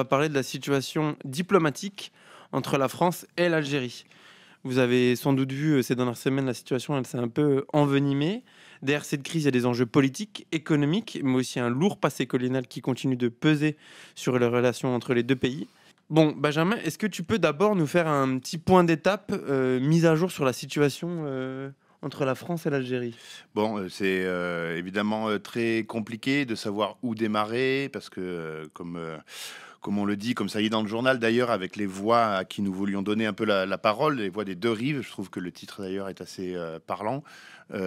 va parler de la situation diplomatique entre la France et l'Algérie. Vous avez sans doute vu ces dernières semaines, la situation elle s'est un peu envenimée. Derrière cette crise, il y a des enjeux politiques, économiques, mais aussi un lourd passé colonial qui continue de peser sur les relations entre les deux pays. Bon, Benjamin, est-ce que tu peux d'abord nous faire un petit point d'étape, mise à jour sur la situation entre la France et l'Algérie? Bon, c'est, évidemment, très compliqué de savoir où démarrer parce que, comme on le dit, comme ça y est dans le journal d'ailleurs, avec les voix à qui nous voulions donner un peu la parole, les voix des 2 rives. Je trouve que le titre d'ailleurs est assez, parlant. Il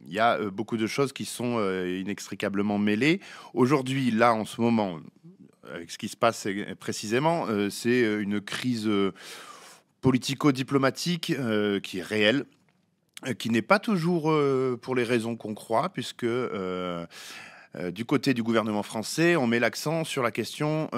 y a, beaucoup de choses qui sont, inextricablement mêlées. Aujourd'hui, là, en ce moment, avec ce qui se passe précisément, c'est, une crise, politico-diplomatique, qui est réelle. Qui n'est pas toujours, pour les raisons qu'on croit puisque, du côté du gouvernement français, on met l'accent sur la question,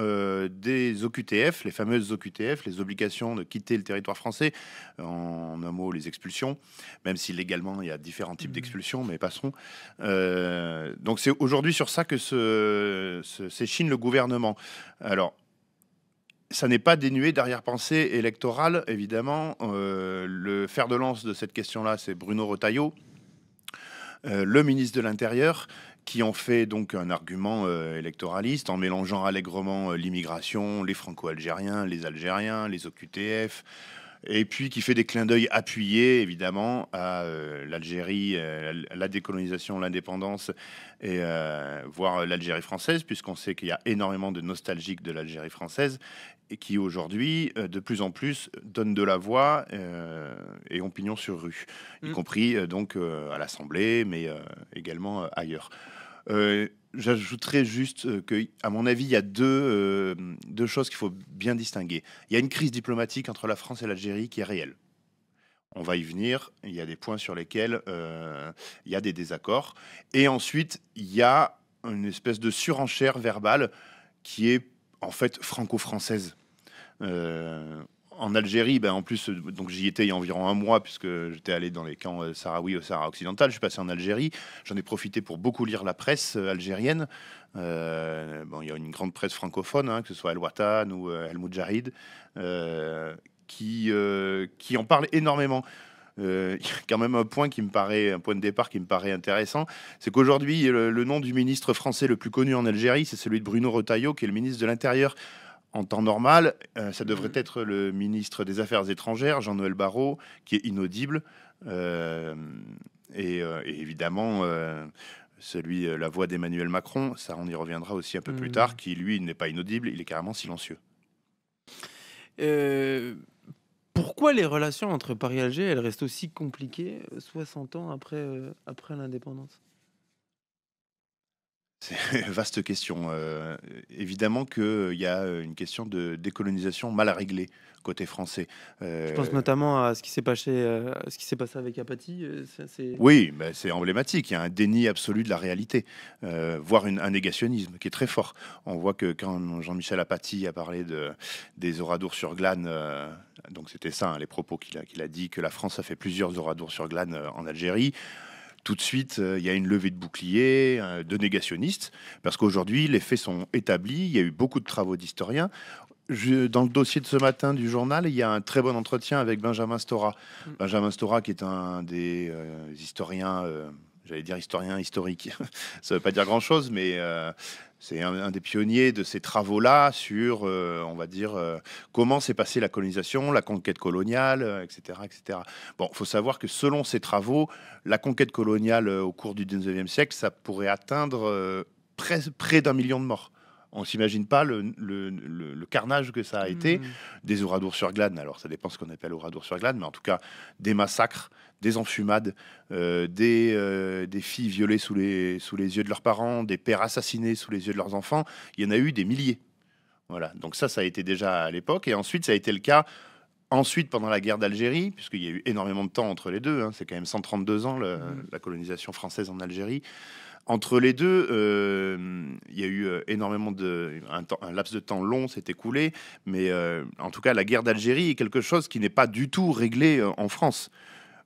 des OQTF, les fameuses OQTF, les obligations de quitter le territoire français, en un mot, les expulsions, même si légalement il y a différents types Mmh. d'expulsions, mais passons. Donc c'est aujourd'hui sur ça que s'échine le gouvernement. Alors, ça n'est pas dénué d'arrière-pensée électorale, évidemment. Le fer de lance de cette question-là, c'est Bruno Retailleau, le ministre de l'Intérieur, qui en fait donc un argument électoraliste en mélangeant allègrement l'immigration, les Franco-Algériens, les OQTF, et puis qui fait des clins d'œil appuyés, évidemment, à l'Algérie, la décolonisation, l'indépendance, et voire l'Algérie française, puisqu'on sait qu'il y a énormément de nostalgiques de l'Algérie française, et qui aujourd'hui, de plus en plus, donnent de la voix et ont pignon sur rue, y Mmh. compris donc à l'Assemblée, mais également ailleurs. J'ajouterais juste qu'à mon avis, il y a deux choses qu'il faut bien distinguer. Il y a une crise diplomatique entre la France et l'Algérie qui est réelle. On va y venir. Il y a des points sur lesquels il y a des désaccords. Et ensuite, il y a une espèce de surenchère verbale qui est en fait franco-française. Euh, En Algérie, ben en plus, donc j'y étais il y a environ un mois, puisque j'étais allé dans les camps sahraouis au Sahara occidental. Je suis passé en Algérie. J'en ai profité pour beaucoup lire la presse algérienne. Bon, il y a une grande presse francophone, hein, que ce soit El Watan ou El Moudjahid, euh, qui en parle énormément. Il y a quand même un point qui me paraît, un point de départ qui me paraît intéressant, c'est qu'aujourd'hui, le nom du ministre français le plus connu en Algérie, c'est celui de Bruno Retailleau, qui est le ministre de l'Intérieur. En temps normal, ça devrait Mmh. être le ministre des Affaires étrangères, Jean-Noël Barrot, qui est inaudible. Euh, et évidemment, celui, la voix d'Emmanuel Macron, ça on y reviendra aussi un peu plus tard, Mmh. qui lui n'est pas inaudible, il est carrément silencieux. Heu, Pourquoi les relations entre Paris et Alger, elles restent aussi compliquées, 60 ans après l'indépendance? C'est vaste question. Évidemment qu'il y a une question de décolonisation mal réglée côté français. Je pense Euh, notamment à ce qui s'est passé avec Apathy, ça c'est Oui, bah, c'est emblématique. Il y a un déni absolu de la réalité, voire un négationnisme qui est très fort. On voit que quand Jean-Michel Apathy a parlé des oradours sur Glane, donc c'était ça, hein, les propos qu'il a dit, que la France a fait plusieurs oradours sur Glane en Algérie. Tout de suite, il y a une levée de boucliers, de négationnistes, parce qu'aujourd'hui, les faits sont établis. Il y a eu beaucoup de travaux d'historiens. Dans le dossier de ce matin du journal, il y a un très bon entretien avec Benjamin Stora. mmh. Benjamin Stora, qui est un des historiens, j'allais dire historien historique. Ça ne veut pas dire grand-chose, mais c'est un des pionniers de ces travaux-là sur, on va dire, comment s'est passée la colonisation, la conquête coloniale, etc., etc. Bon, il faut savoir que selon ces travaux, la conquête coloniale au cours du 19e siècle, ça pourrait atteindre près d'un million de morts. On s'imagine pas le carnage que ça a été. Mmh. Des oradours sur Glane, alors ça dépend ce qu'on appelle oradours sur Glane, mais en tout cas, des massacres, des enfumades, des filles violées sous les yeux de leurs parents, des pères assassinés sous les yeux de leurs enfants. Il y en a eu des milliers. Voilà, donc ça a été déjà à l'époque. Et ensuite, ça a été le cas ensuite pendant la guerre d'Algérie, puisqu'il y a eu énormément de temps entre les deux, hein. C'est quand même 132 ans, Mmh. la colonisation française en Algérie. Entre les deux, il y a eu énormément un laps de temps long s'est écoulé, mais en tout cas, la guerre d'Algérie est quelque chose qui n'est pas du tout réglé en France.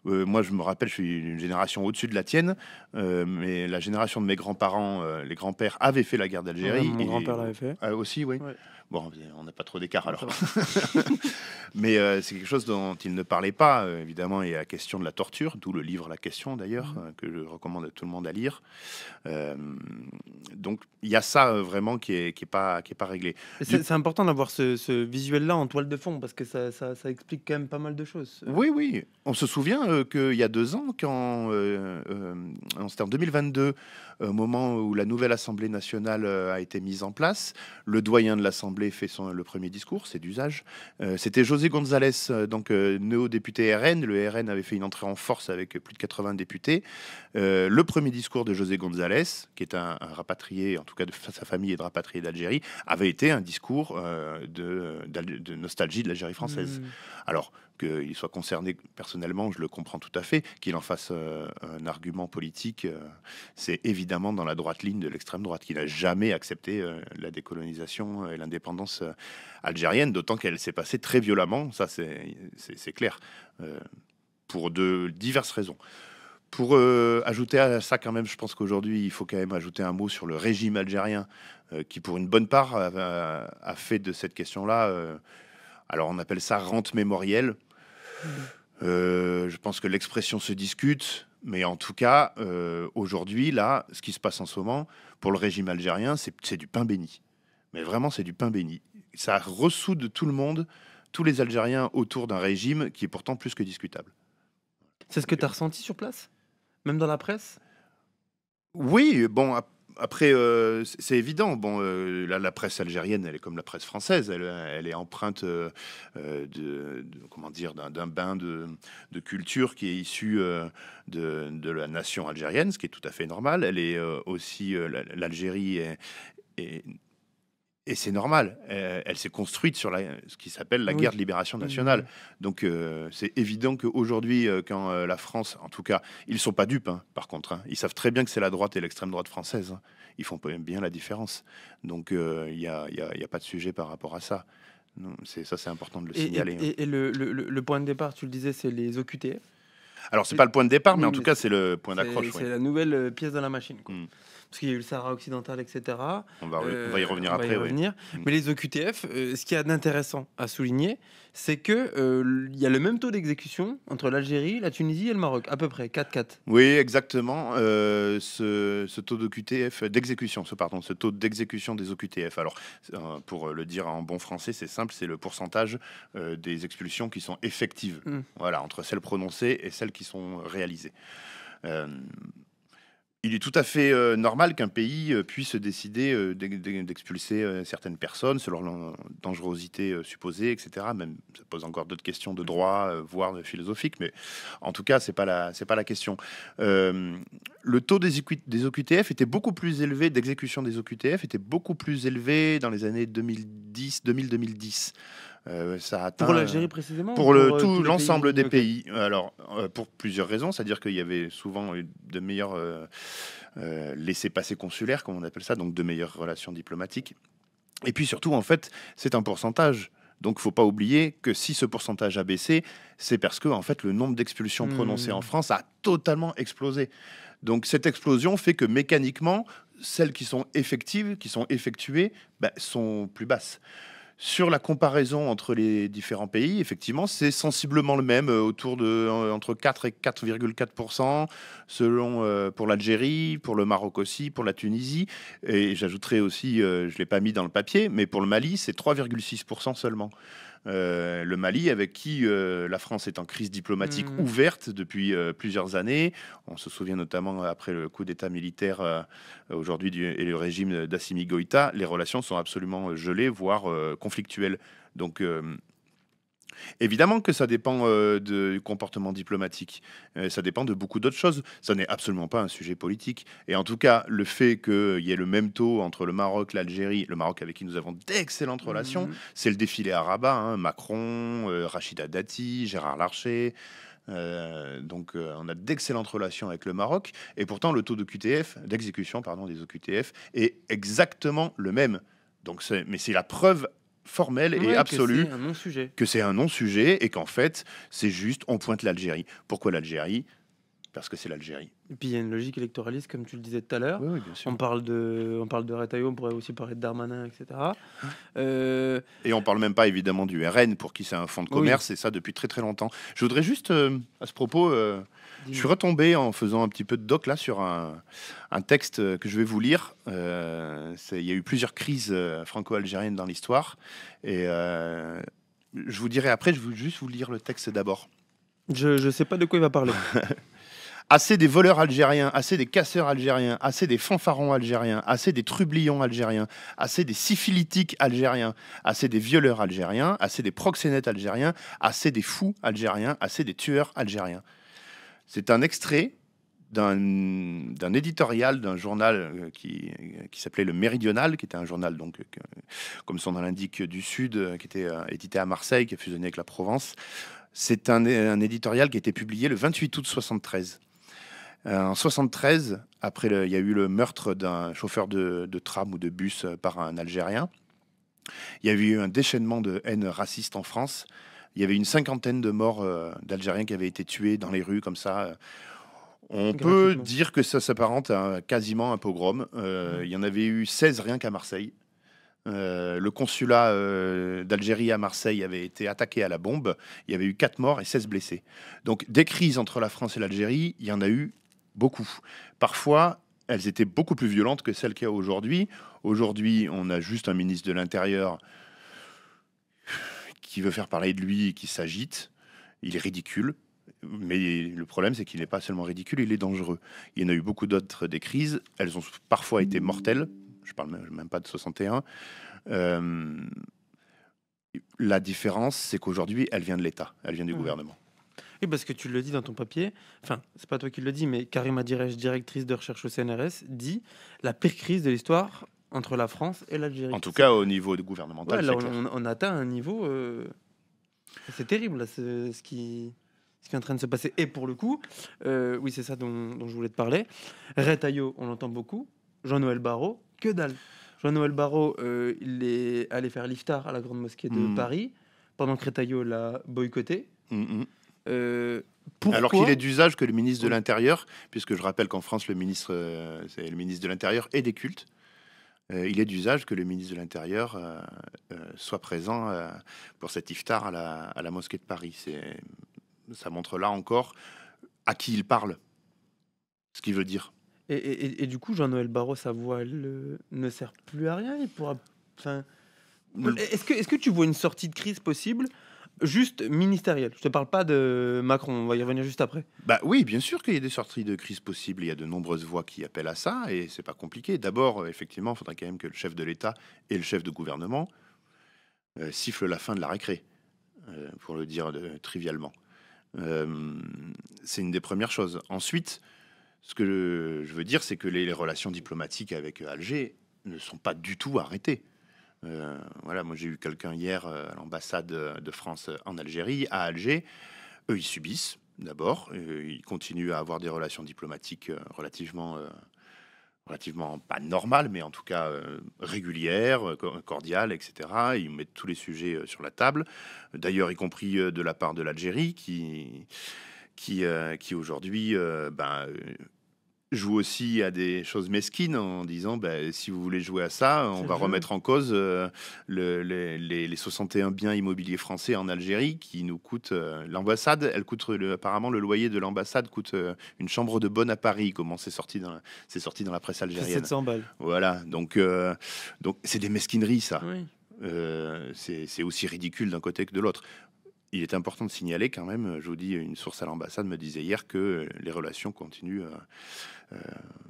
Moi, je me rappelle, je suis une génération au-dessus de la tienne, mais la génération de mes grands-parents, les grands-pères, avaient fait la guerre Ouais, d'Algérie. mon grand-père l'avait fait. Aussi, oui. Ouais. Bon, on n'a pas trop d'écart Ça alors. va. Mais c'est quelque chose dont il ne parlait pas. Évidemment, il y a la question de la torture, d'où le livre La Question d'ailleurs, que je recommande à tout le monde à lire. Euh, donc, il y a ça vraiment qui est pas réglé. Et Du- c'est important d'avoir ce visuel-là en toile de fond parce que ça explique quand même pas mal de choses. Oui, oui. On se souvient qu'il y a 2 ans, c'était en 2022, au moment où la nouvelle Assemblée nationale a été mise en place, le doyen de l'Assemblée fait le premier discours, c'est d'usage. C'était José González, donc néo-député RN. Le RN avait fait une entrée en force avec plus de 80 députés. Le premier discours de José González, qui est un rapatrié, en tout cas sa famille est rapatriée d'Algérie, avait été un discours de nostalgie de l'Algérie française. Alors, qu'il soit concerné personnellement, je le comprends tout à fait. Qu'il en fasse un argument politique, c'est évidemment dans la droite ligne de l'extrême droite, qui n'a jamais accepté la décolonisation et l'indépendance algérienne, d'autant qu'elle s'est passée très violemment, ça c'est clair, pour de diverses raisons. Pour ajouter à ça quand même, je pense qu'aujourd'hui, il faut quand même ajouter un mot sur le régime algérien, qui pour une bonne part a fait de cette question-là, alors on appelle ça rente mémorielle. Je pense que l'expression se discute, mais en tout cas, aujourd'hui, là, ce qui se passe en ce moment, pour le régime algérien, c'est du pain béni. Mais vraiment, c'est du pain béni. Ça ressoude tout le monde, tous les Algériens autour d'un régime qui est pourtant plus que discutable. C'est ce que tu as ressenti sur place? Même dans la presse? Oui, bon, après, c'est évident. Bon, la presse algérienne, elle est comme la presse française. Elle est empreinte comment dire, d'un bain de culture qui est issu de la nation algérienne, ce qui est tout à fait normal. Elle est aussi, l'Algérie et c'est normal. Elle s'est construite sur ce qui s'appelle la guerre Oui. de libération nationale. Donc, c'est évident qu'aujourd'hui, quand la France, en tout cas, ils sont pas dupes, hein, par contre. Hein. Ils savent très bien que c'est la droite et l'extrême droite française. Hein. Ils font bien la différence. Donc, il n'y a pas de sujet par rapport à ça. Non, ça, c'est important de le signaler. Hein. Et le point de départ, tu le disais, c'est les OQTF. Alors, c'est pas le point de départ, mais Oui, en tout cas, c'est le point d'accroche. C'est Oui. la nouvelle pièce dans la machine, quoi. Mm. Parce qu'il y a eu le Sahara occidental, etc. On va y revenir On va y après. Oui. revenir. Mais les OQTF, ce qu'il y a d'intéressant à souligner, c'est que il y a le même taux d'exécution entre l'Algérie, la Tunisie et le Maroc, à peu près 4-4. Oui, exactement. Ce taux d'exécution, ce taux d'exécution des OQTF. Alors, pour le dire en bon français, c'est simple, c'est le pourcentage des expulsions qui sont effectives. Voilà, entre celles prononcées et celles qui sont réalisées. Il est tout à fait normal qu'un pays puisse décider d'expulser certaines personnes selon leur dangerosité supposée, etc. Même ça pose encore d'autres questions de droit, voire philosophiques, mais en tout cas, c'est pas la question. Le taux des OQTF était beaucoup plus élevé, d'exécution des OQTF était beaucoup plus élevé dans les années 2010. Ça atteint, pour l'Algérie précisément? Pour tout l'ensemble des pays. Alors, pour plusieurs raisons, c'est-à-dire qu'il y avait souvent de meilleurs laissez-passer consulaires, comme on appelle ça, donc de meilleures relations diplomatiques. Et puis surtout, en fait, c'est un pourcentage. Donc, il ne faut pas oublier que si ce pourcentage a baissé, c'est parce que en fait, le nombre d'expulsions prononcées en France a totalement explosé. Donc, cette explosion fait que mécaniquement, celles qui sont effectives, qui sont effectuées, sont plus basses. Sur la comparaison entre les différents pays, effectivement, c'est sensiblement le même, autour de entre 4 et 4,4%, selon pour l'Algérie, pour le Maroc aussi, pour la Tunisie. Et j'ajouterai aussi, je ne l'ai pas mis dans le papier, mais pour le Mali, c'est 3,6% seulement. Le Mali, avec qui la France est en crise diplomatique ouverte depuis plusieurs années. On se souvient notamment après le coup d'État militaire aujourd'hui et le régime d'Assimi Goïta, les relations sont absolument gelées, voire conflictuelles. Donc évidemment que ça dépend du comportement diplomatique. Ça dépend de beaucoup d'autres choses. Ça n'est absolument pas un sujet politique. Et en tout cas, le fait qu'il y ait le même taux entre le Maroc, l'Algérie, le Maroc avec qui nous avons d'excellentes relations, c'est le défilé à Rabat, hein, Macron, Rachida Dati, Gérard Larcher. Donc on a d'excellentes relations avec le Maroc. Et pourtant, le taux d'exécution des OQTF est exactement le même. Donc mais c'est la preuve formelle et Ouais, absolue que c'est un non-sujet. que c'est un non-sujet et qu'en fait, c'est juste, on pointe l'Algérie. Pourquoi l'Algérie? Parce que c'est l'Algérie. Et puis il y a une logique électoraliste, comme tu le disais tout à l'heure. Oui, oui, bien sûr. On parle de Retailleau, on pourrait aussi parler de Darmanin, etc. Euh, Et on parle même pas évidemment du RN pour qui c'est un fonds de oui, commerce et ça depuis très très longtemps. Je voudrais juste à ce propos, je suis dis-moi. retombé en faisant un petit peu de doc là sur un texte que je vais vous lire. Il y a eu plusieurs crises franco-algériennes dans l'histoire et je vous dirai après. Je veux juste vous lire le texte d'abord. Je sais pas de quoi il va parler. Assez des voleurs algériens, assez des casseurs algériens, assez des fanfarons algériens, assez des trublions algériens, assez des syphilitiques algériens, assez des violeurs algériens, assez des proxénètes algériens, assez des fous algériens, assez des tueurs algériens. C'est un extrait d'un éditorial d'un journal qui s'appelait Le Méridional, qui était un journal, donc, comme son nom l'indique, du Sud, qui était édité à Marseille, qui a fusionné avec la Provence. C'est un éditorial qui a été publié le 28 août 73. En 73, il y a eu le meurtre d'un chauffeur de tram ou de bus par un Algérien. Il y avait eu un déchaînement de haine raciste en France. Il y avait une cinquantaine de morts d'Algériens qui avaient été tués dans les rues comme ça. On peut Gratuitement. dire que ça s'apparente à quasiment un pogrom. Il y en avait eu 16 rien qu'à Marseille. Le consulat d'Algérie à Marseille avait été attaqué à la bombe. Il y avait eu 4 morts et 16 blessés. Donc des crises entre la France et l'Algérie, il y en a eu beaucoup. Parfois, elles étaient beaucoup plus violentes que celles qu'il y a aujourd'hui. Aujourd'hui, on a juste un ministre de l'Intérieur qui veut faire parler de lui et qui s'agite. Il est ridicule. Mais le problème, c'est qu'il n'est pas seulement ridicule, il est dangereux. Il y en a eu beaucoup d'autres des crises. Elles ont parfois été mortelles. Je parle même pas de 61. Euh, la différence, c'est qu'aujourd'hui, elle vient de l'État, elle vient du gouvernement. Oui, parce que tu le dis dans ton papier, enfin, c'est pas toi qui le dis, mais Karima Direch, directrice de recherche au CNRS, dit la pire crise de l'histoire entre la France et l'Algérie. En tout cas, au niveau gouvernemental, Ouais, là, c'est clair. on atteint un niveau. C'est terrible, là, ce qui est en train de se passer. Et pour le coup, oui, c'est ça dont je voulais te parler. Retailleau, on l'entend beaucoup. Jean-Noël Barrot, que dalle. Jean-Noël Barrot, il est allé faire l'iftar à la Grande Mosquée de Paris, pendant que Retailleau l'a boycotté. Pourquoi? Alors qu'il est d'usage que le ministre de Oui. l'Intérieur, puisque je rappelle qu'en France, le ministre, c'est le ministre de l'Intérieur et des cultes, il est d'usage que le ministre de l'Intérieur soit présent pour cet iftar à la mosquée de Paris. Ça montre là encore à qui il parle, ce qu'il veut dire. Et du coup, Jean-Noël Barrot, sa voix, elle, ne sert plus à rien. Il pourra. Enfin, est-ce que tu vois une sortie de crise possible, juste ministérielle? Je te parle pas de Macron. On va y revenir juste après. Bah oui, bien sûr qu'il y a des sorties de crise possibles. Il y a de nombreuses voix qui appellent à ça et c'est pas compliqué. D'abord, effectivement, il faudrait quand même que le chef de l'État et le chef de gouvernement sifflent la fin de la récré, pour le dire trivialement. C'est une des premières choses. Ensuite, ce que je veux dire, c'est que les relations diplomatiques avec Alger ne sont pas du tout arrêtées. Voilà, moi j'ai eu quelqu'un hier à l'ambassade de France en Algérie, à Alger. Eux, ils subissent d'abord. Ils continuent à avoir des relations diplomatiques relativement pas normales, mais en tout cas régulières, cordiales, etc. Ils mettent tous les sujets sur la table. D'ailleurs, y compris de la part de l'Algérie, qui aujourd'hui joue aussi à des choses mesquines en disant si vous voulez jouer à ça, on C'est va le jeu. remettre en cause les 61 biens immobiliers français en Algérie qui nous coûtent l'ambassade. Elle coûte apparemment le loyer de l'ambassade coûte une chambre de bonne à Paris, comment c'est sorti dans la presse C'est algérienne. 700 balles. Voilà, donc c'est des mesquineries ça. Oui. C'est aussi ridicule d'un côté que de l'autre. Il est important de signaler quand même, je vous dis, une source à l'ambassade me disait hier que les relations continuent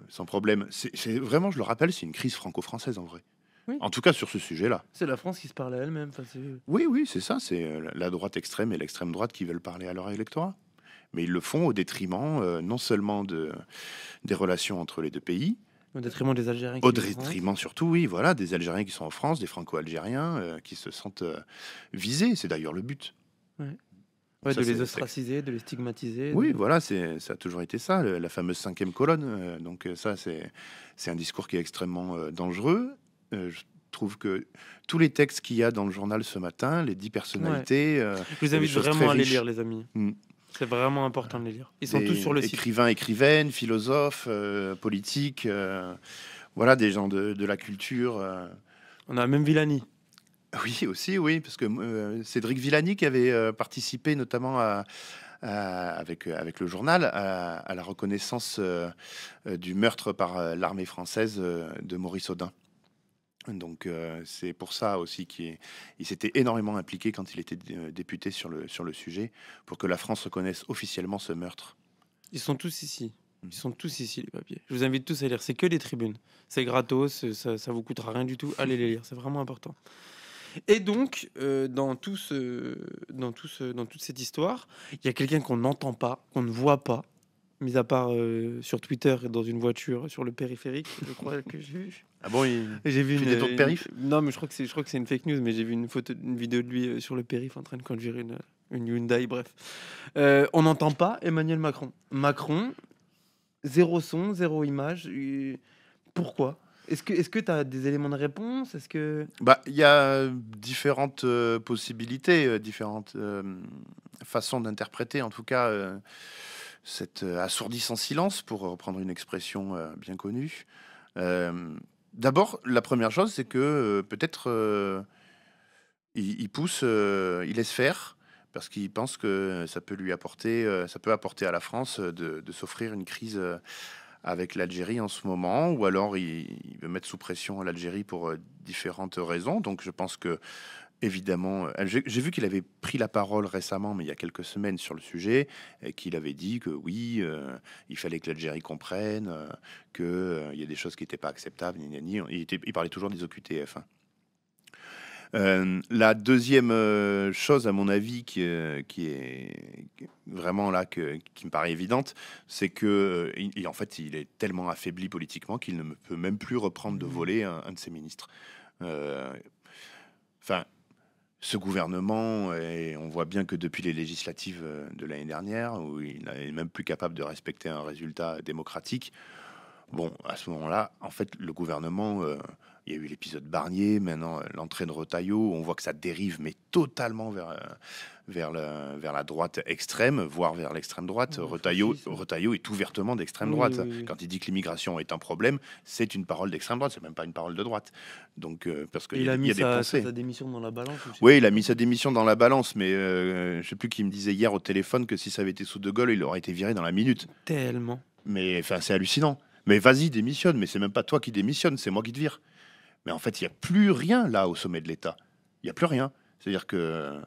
sans problème. C'est vraiment, je le rappelle, c'est une crise franco-française en vrai. Oui. En tout cas sur ce sujet-là. C'est la France qui se parle à elle-même. Enfin, Oui, c'est ça. C'est la droite extrême et l'extrême droite qui veulent parler à leur électorat. Mais ils le font au détriment non seulement des relations entre les deux pays, au détriment des Algériens. au Qui vivent en France. détriment surtout, oui, voilà, des Algériens qui sont en France, des Franco-Algériens qui se sentent visés. C'est d'ailleurs le but. Ouais, Ça, de les c'est- ostraciser, de les stigmatiser. Oui, de- voilà, ça a toujours été ça, la fameuse cinquième colonne. Donc ça, c'est un discours qui est extrêmement dangereux. trouve que tous les textes qu'il y a dans le journal ce matin, les 10 Ouais. personnalités, Je vous il y a des invite choses très vraiment à les riches. lire, les amis. Mm. C'est vraiment important de les lire. Ils sont tous sur le Des site. écrivains, écrivaines, philosophes, politiques, voilà, des gens de la culture. On a même Villani. Oui, aussi, oui, parce que Cédric Villani qui avait participé notamment avec le journal à la reconnaissance du meurtre par l'armée française de Maurice Audin. Donc c'est pour ça aussi qu'il s'était énormément impliqué quand il était député sur le sujet, pour que la France reconnaisse officiellement ce meurtre. Ils sont tous ici. Ils sont tous ici, les papiers. Je vous invite tous à lire. C'est que des tribunes. C'est gratos. Ça vous coûtera rien du tout. Allez les lire. C'est vraiment important. Et donc, dans toute cette histoire, il y a quelqu'un qu'on n'entend pas, qu'on ne voit pas, mis à part sur Twitter et dans une voiture sur le périphérique, je crois que j'ai vu. Ah bon, J'ai vu fait des tours de périph'. Non, mais je crois que c'est une fake news, mais j'ai vu une vidéo de lui sur le périph' en train de conduire une Hyundai, bref. On n'entend pas Emmanuel Macron. Macron, zéro son, zéro image. Pourquoi? Est-ce que tu as des éléments de réponse? Est-ce que... Bah, il y a différentes possibilités, différentes façons d'interpréter, en tout cas, cet assourdissant silence, pour reprendre une expression bien connue. D'abord, la première chose, c'est que peut-être il pousse, il laisse faire, parce qu'il pense que ça peut lui apporter, ça peut apporter à la France de s'offrir une crise avec l'Algérie en ce moment, ou alors il veut mettre sous pression l'Algérie pour différentes raisons. Donc je pense que, évidemment, j'ai vu qu'il avait pris la parole récemment, mais il y a quelques semaines, sur le sujet, et qu'il avait dit que oui, il fallait que l'Algérie comprenne qu'il y a des choses qui n'étaient pas acceptables. Il parlait toujours des OQTF. Hein. La deuxième chose, à mon avis, qui est vraiment là, qui me paraît évidente, c'est que en fait, il est tellement affaibli politiquement qu'il ne peut même plus reprendre de voler un de ses ministres. Enfin, ce gouvernement, et on voit bien que depuis les législatives de l'année dernière, où il n'est même plus capable de respecter un résultat démocratique, bon, à ce moment-là, en fait, le gouvernement, il y a eu l'épisode Barnier, maintenant l'entrée de Retailleau, on voit que ça dérive, mais totalement vers la droite extrême, voire vers l'extrême droite. Ouais, Retailleau est ouvertement d'extrême Oui, droite. oui, oui. Quand il dit que l'immigration est un problème, c'est une parole d'extrême droite, c'est même pas une parole de droite. Donc, parce qu'il Il a y mis a des sa pensées. démission dans la balance. ou je sais Oui, pas il a quoi. mis sa démission dans la balance, mais je sais plus qui me disait hier au téléphone que si ça avait été sous De Gaulle, il aurait été viré dans la minute. Tellement. Mais enfin, c'est hallucinant. Mais vas-y, démissionne. Mais c'est même pas toi qui démissionne, c'est moi qui te vire. Mais en fait, il n'y a plus rien là au sommet de l'État. Il n'y a plus rien. C'est-à-dire que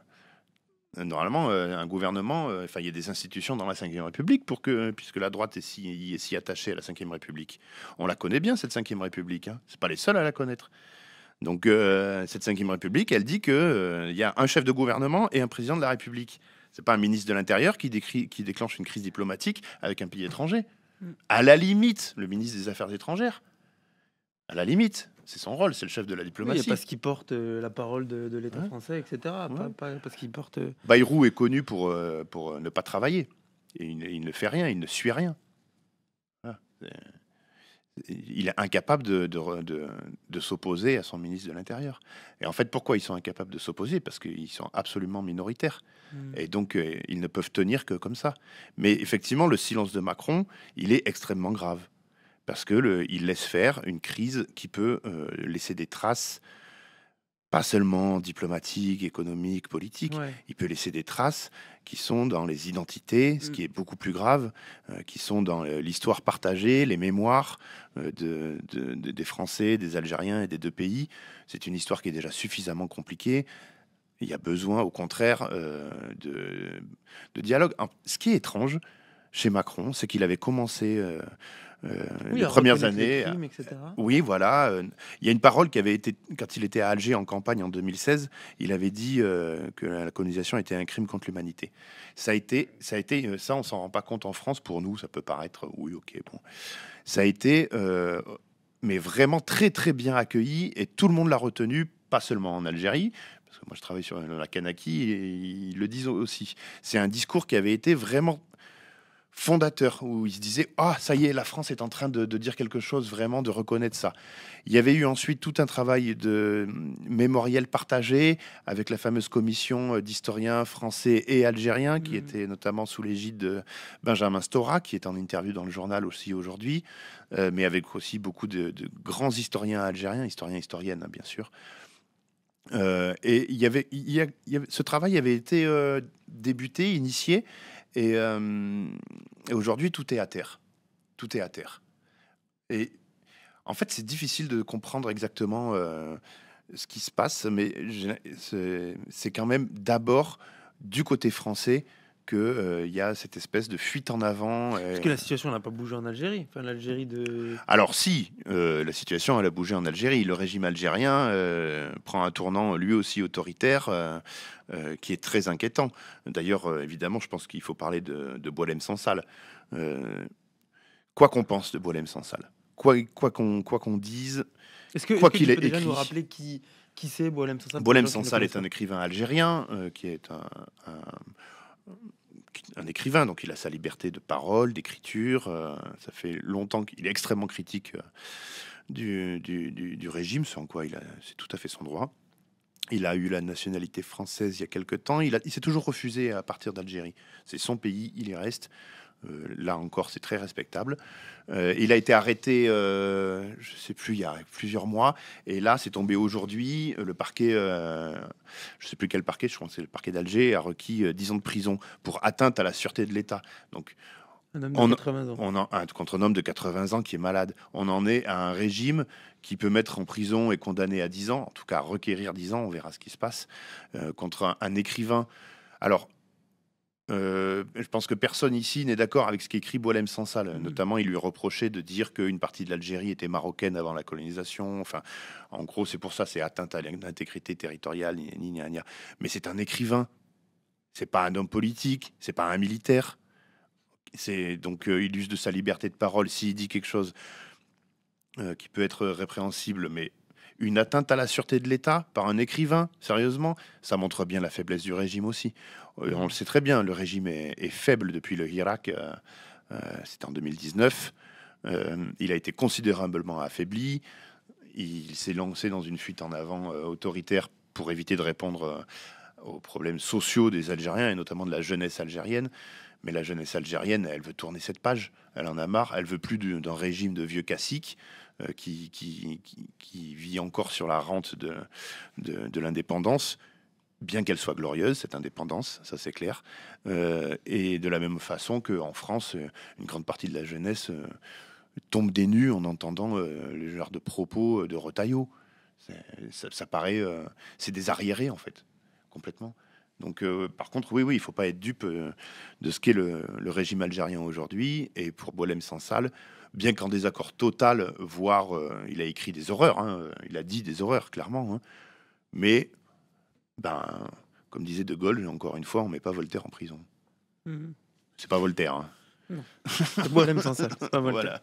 normalement, un gouvernement, enfin, il y a des institutions dans la Ve République puisque la droite est si attachée à la Ve République. On la connaît bien, cette Ve République. Hein. C'est pas les seuls à la connaître. Donc, cette Ve République, elle dit que il y a un chef de gouvernement et un président de la République. C'est pas un ministre de l'Intérieur qui déclenche une crise diplomatique avec un pays étranger. À la limite, le ministre des Affaires étrangères. À la limite, c'est son rôle, c'est le chef de la Oui, diplomatie. parce qu'il porte la parole de l'État Ouais. français, etc. Ouais. Pas parce qu'il porte... Bayrou est connu pour ne pas travailler. Et il ne fait rien, il ne suit rien. Voilà. Il est incapable de s'opposer à son ministre de l'Intérieur. Et en fait, pourquoi ils sont incapables de s'opposer? Parce qu'ils sont absolument minoritaires. Et donc, ils ne peuvent tenir que comme ça. Mais effectivement, le silence de Macron, il est extrêmement grave. Parce que il laisse faire une crise qui peut laisser des traces, pas seulement diplomatiques, économiques, politiques. Ouais. Il peut laisser des traces qui sont dans les identités, ce qui est beaucoup plus grave, qui sont dans l'histoire partagée, les mémoires des Français, des Algériens et des deux pays. C'est une histoire qui est déjà suffisamment compliquée. Il y a besoin, au contraire, de dialogue. Ce qui est étrange chez Macron, c'est qu'il avait commencé Oui, les à premières reconnaître les années. crimes, etc. Oui, voilà. Il y a une parole qui avait été, quand il était à Alger en campagne en 2016, il avait dit que la colonisation était un crime contre l'humanité. Ça, on s'en rend pas compte en France. Pour nous, ça peut paraître, oui, ok, bon. Ça a été, mais vraiment très, très bien accueilli et tout le monde l'a retenu, pas seulement en Algérie, parce que moi je travaille sur la Kanaki et ils le disent aussi. C'est un discours qui avait été vraiment fondateur, où il se disait ah ça y est, la France est en train de dire quelque chose, vraiment de reconnaître ça. Il y avait eu ensuite tout un travail de mémoriel partagé avec la fameuse commission d'historiens français et algériens qui était notamment sous l'égide de Benjamin Stora, qui est en interview dans le journal aussi aujourd'hui, mais avec aussi beaucoup de grands historiens algériens, historiennes, hein, bien sûr. Et ce travail avait été débuté, initié, et, et aujourd'hui tout est à terre. Tout est à terre. Et en fait, c'est difficile de comprendre exactement ce qui se passe, mais c'est quand même d'abord du côté français que il y a cette espèce de fuite en avant. Parce que la situation n'a pas bougé en Algérie. Enfin, l'Algérie de... Alors si, la situation elle a bougé en Algérie. Le régime algérien prend un tournant lui aussi autoritaire qui est très inquiétant. D'ailleurs, évidemment, je pense qu'il faut parler de Boualem Sansal. Quoi qu'on pense de Boualem Sansal, quoi qu'on dise, Est-ce que tu peux déjà nous rappeler qui c'est Boualem Sansal? Boualem Sansal est un écrivain algérien qui est un écrivain, donc il a sa liberté de parole, d'écriture. Ça fait longtemps qu'il est extrêmement critique du régime, c'est c'est tout à fait son droit. Il a eu la nationalité française il y a quelque temps. Il s'est toujours refusé à partir d'Algérie. C'est son pays, il y reste. Là encore, c'est très respectable. Il a été arrêté, je ne sais plus, il y a plusieurs mois. Et là, c'est tombé aujourd'hui. Le parquet, je ne sais plus quel parquet, je crois que c'est le parquet d'Alger, a requis 10 ans de prison pour atteinte à la sûreté de l'État. Donc, un homme de 80 ans. Contre un homme de 80 ans qui est malade. On en est à un régime qui peut mettre en prison et condamner à 10 ans, en tout cas requérir 10 ans, on verra ce qui se passe, contre un écrivain. Alors, je pense que personne ici n'est d'accord avec ce qu'écrit Boualem Sansal. Notamment, il lui reprochait de dire qu'une partie de l'Algérie était marocaine avant la colonisation. Enfin, en gros, c'est pour ça, c'est atteinte à l'intégrité territoriale. Mais c'est un écrivain. C'est pas un homme politique. C'est pas un militaire. C'est donc il use de sa liberté de parole s'il dit quelque chose qui peut être répréhensible, mais une atteinte à la sûreté de l'État par un écrivain, sérieusement, ça montre bien la faiblesse du régime aussi. On le sait très bien, le régime est faible depuis le Hirak, c'était en 2019. Il a été considérablement affaibli. Il s'est lancé dans une fuite en avant autoritaire pour éviter de répondre aux problèmes sociaux des Algériens et notamment de la jeunesse algérienne. Mais la jeunesse algérienne, elle veut tourner cette page. Elle en a marre. Elle veut plus d'un régime de vieux caciques qui vit encore sur la rente de l'indépendance, bien qu'elle soit glorieuse, cette indépendance, ça c'est clair. Et de la même façon qu'en France, une grande partie de la jeunesse tombe des nues en entendant le genre de propos de Retailleau. Ça paraît... c'est des arriérés, en fait, complètement. Donc, par contre, oui, il ne faut pas être dupe de ce qu'est le régime algérien aujourd'hui. Et pour Boualem Sansal, bien qu'en désaccord total, voire il a écrit des horreurs, hein, il a dit des horreurs, clairement. Hein, mais, comme disait De Gaulle, encore une fois, on ne met pas Voltaire en prison. C'est pas Voltaire. Hein. Non. C'est Boualem Sansal, c'est pas Voltaire. Voilà.